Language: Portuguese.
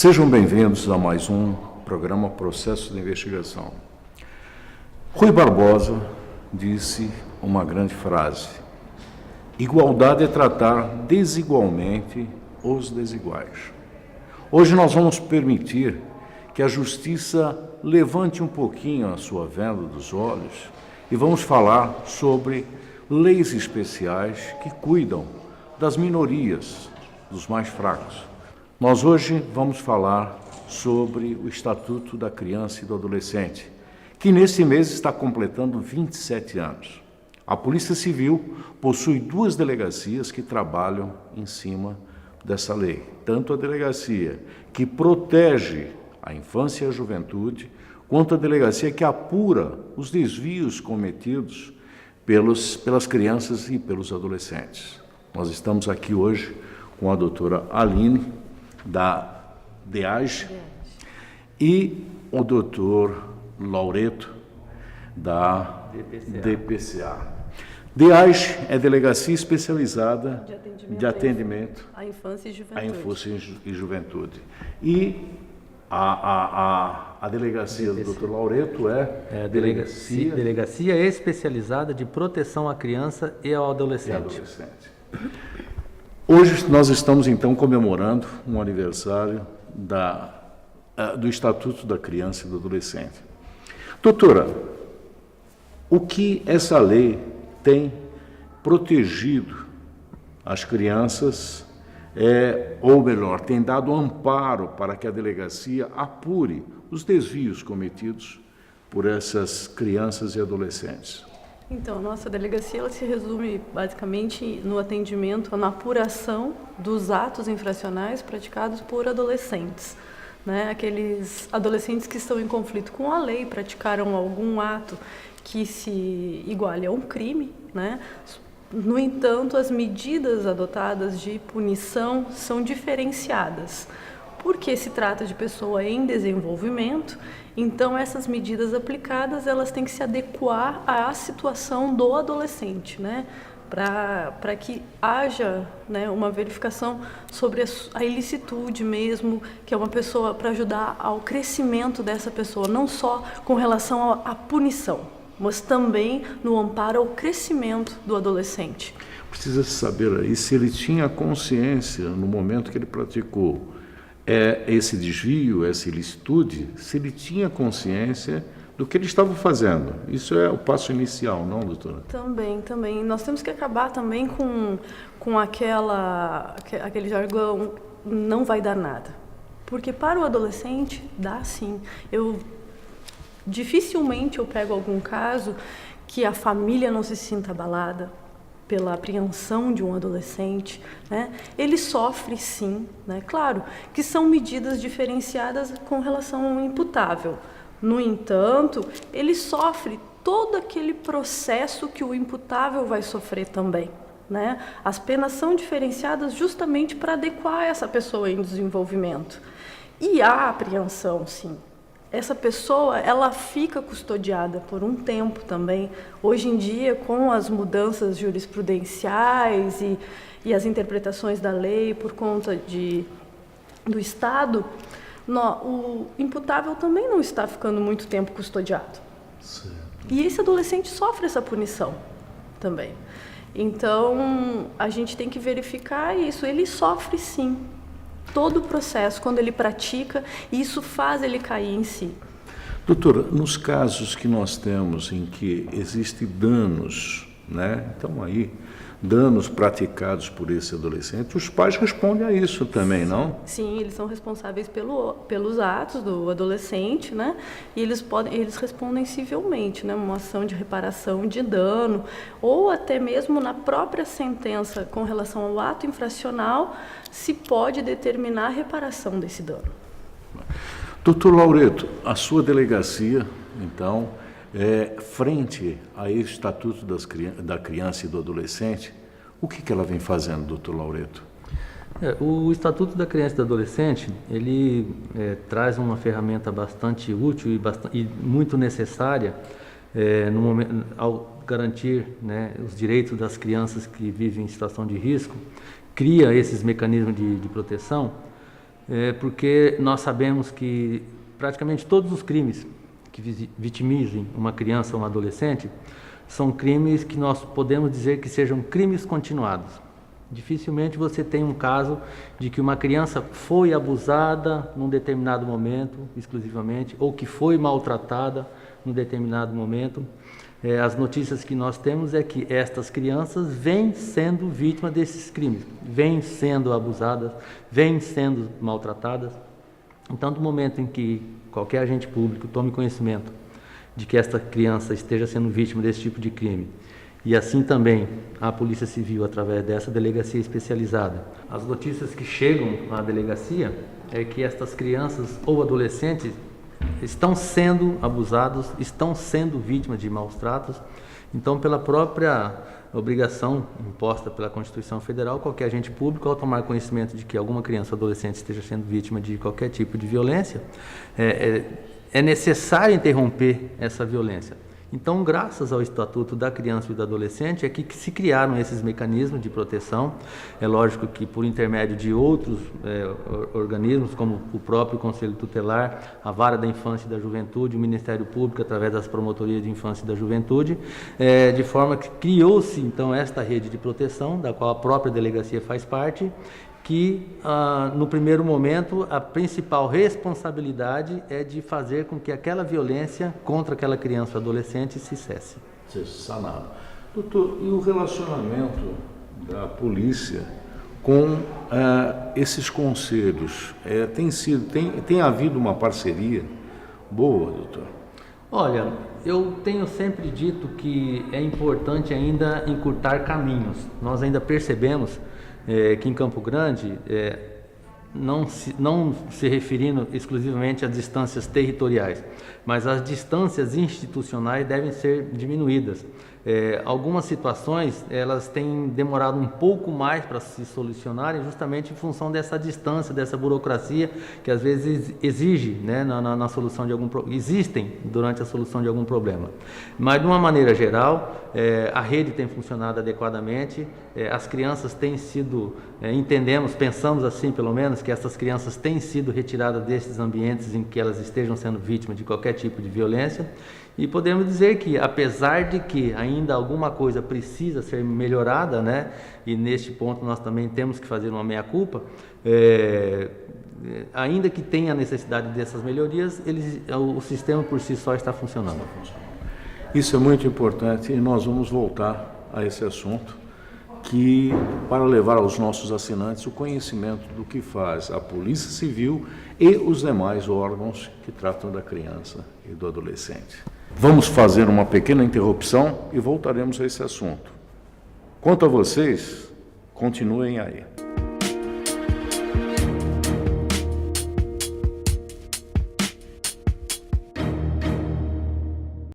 Sejam bem-vindos a mais um programa Processo de Investigação. Rui Barbosa disse uma grande frase: igualdade é tratar desigualmente os desiguais. Hoje nós vamos permitir que a justiça levante um pouquinho a sua venda dos olhos e vamos falar sobre leis especiais que cuidam das minorias, dos mais fracos. Nós hoje vamos falar sobre o Estatuto da Criança e do Adolescente, que nesse mês está completando 27 anos. A Polícia Civil possui 2 delegacias que trabalham em cima dessa lei. Tanto a delegacia que protege a infância e a juventude, quanto a delegacia que apura os desvios cometidos pelas crianças e pelos adolescentes. Nós estamos aqui hoje com a doutora Aline, da DEAGE, e o doutor Laureto, da DPCA. DEAGE é Delegacia Especializada de Atendimento à Infância e Juventude. E a delegacia do doutor Laureto é a Delegacia Especializada de Proteção à Criança e ao Adolescente. Hoje nós estamos, então, comemorando um aniversário do Estatuto da Criança e do Adolescente. Doutora, o que essa lei tem protegido as crianças, ou melhor, tem dado amparo para que a delegacia apure os desvios cometidos por essas crianças e adolescentes? Então, nossa delegacia ela se resume basicamente no atendimento, na apuração dos atos infracionais praticados por adolescentes. Né? Aqueles adolescentes que estão em conflito com a lei, praticaram algum ato que se iguale a um crime, né? No entanto, as medidas adotadas de punição são diferenciadas, porque se trata de pessoa em desenvolvimento. Então, essas medidas aplicadas, elas têm que se adequar à situação do adolescente, né? Para que haja, né, uma verificação sobre a ilicitude mesmo, que é uma pessoa para ajudar ao crescimento dessa pessoa, não só com relação à punição, mas também no amparo ao crescimento do adolescente. Precisa saber aí se ele tinha consciência no momento que ele praticou esse desvio, essa ilicitude, se ele tinha consciência do que ele estava fazendo. Isso é o passo inicial, não, doutora? Também. Nós temos que acabar também com aquele jargão, não vai dar nada. Porque para o adolescente, dá sim. Dificilmente eu pego algum caso que a família não se sinta abalada pela apreensão de um adolescente, né? Ele sofre sim, né? Claro que são medidas diferenciadas com relação ao imputável. No entanto, ele sofre todo aquele processo que o imputável vai sofrer também, né? As penas são diferenciadas justamente para adequar essa pessoa em desenvolvimento. E há apreensão, sim. Essa pessoa, ela fica custodiada por um tempo também. Hoje em dia, com as mudanças jurisprudenciais e as interpretações da lei por conta do Estado, o imputável também não está ficando muito tempo custodiado. Certo. E esse adolescente sofre essa punição também. Então, a gente tem que verificar isso. Ele sofre sim. Todo o processo, quando ele pratica, isso faz ele cair em si. Doutora, nos casos que nós temos em que existem danos, né? Então aí, danos praticados por esse adolescente, os pais respondem a isso também, não? Sim, eles são responsáveis pelos atos do adolescente, né? E eles respondem civilmente, né? Uma ação de reparação de dano, ou até mesmo na própria sentença com relação ao ato infracional, se pode determinar a reparação desse dano. Doutor Laureto, a sua delegacia, então, frente a esse Estatuto da Criança e do Adolescente, o que ela vem fazendo, doutor Laureto? O Estatuto da Criança e do Adolescente, ele traz uma ferramenta bastante útil e muito necessária no momento, ao garantir, né, os direitos das crianças que vivem em situação de risco, cria esses mecanismos de proteção porque nós sabemos que praticamente todos os crimes que vitimizem uma criança ou um adolescente são crimes que nós podemos dizer que sejam crimes continuados. Dificilmente você tem um caso de que uma criança foi abusada num determinado momento, exclusivamente, ou que foi maltratada num determinado momento. As notícias que nós temos é que estas crianças vêm sendo vítimas desses crimes, vêm sendo abusadas, vêm sendo maltratadas. Então, do momento em que qualquer agente público tome conhecimento de que esta criança esteja sendo vítima desse tipo de crime, e assim também a Polícia Civil, através dessa delegacia especializada, as notícias que chegam à delegacia é que estas crianças ou adolescentes estão sendo abusados, estão sendo vítimas de maus tratos. Então, pela própria obrigação imposta pela Constituição Federal, qualquer agente público, ao tomar conhecimento de que alguma criança ou adolescente esteja sendo vítima de qualquer tipo de violência, é necessário interromper essa violência. Então, graças ao Estatuto da Criança e do Adolescente, é que se criaram esses mecanismos de proteção. É lógico que por intermédio de outros organismos, como o próprio Conselho Tutelar, a Vara da Infância e da Juventude, o Ministério Público, através das Promotorias de Infância e da Juventude, de forma que criou-se, então, esta rede de proteção, da qual a própria delegacia faz parte, que no primeiro momento a principal responsabilidade é de fazer com que aquela violência contra aquela criança ou adolescente se cesse. Seja sanado. Doutor, e o relacionamento da polícia com esses conselhos? Tem havido uma parceria boa, doutor? Olha, eu tenho sempre dito que é importante ainda encurtar caminhos. Nós ainda percebemos que em Campo Grande, não se referindo exclusivamente às distâncias territoriais, mas as distâncias institucionais devem ser diminuídas. Algumas situações elas têm demorado um pouco mais para se solucionarem, justamente em função dessa distância, dessa burocracia que às vezes exige, né, na solução de existem durante a solução de algum problema. Mas de uma maneira geral, a rede tem funcionado adequadamente, as crianças têm sido, pensamos assim pelo menos, que essas crianças têm sido retiradas desses ambientes em que elas estejam sendo vítimas de qualquer tipo de violência. E podemos dizer que, apesar de que ainda alguma coisa precisa ser melhorada, né, e neste ponto nós também temos que fazer uma meia-culpa, ainda que tenha necessidade dessas melhorias, o sistema por si só está funcionando. Isso é muito importante e nós vamos voltar a esse assunto, para levar aos nossos assinantes o conhecimento do que faz a Polícia Civil e os demais órgãos que tratam da criança e do adolescente. Vamos fazer uma pequena interrupção e voltaremos a esse assunto. Quanto a vocês, continuem aí.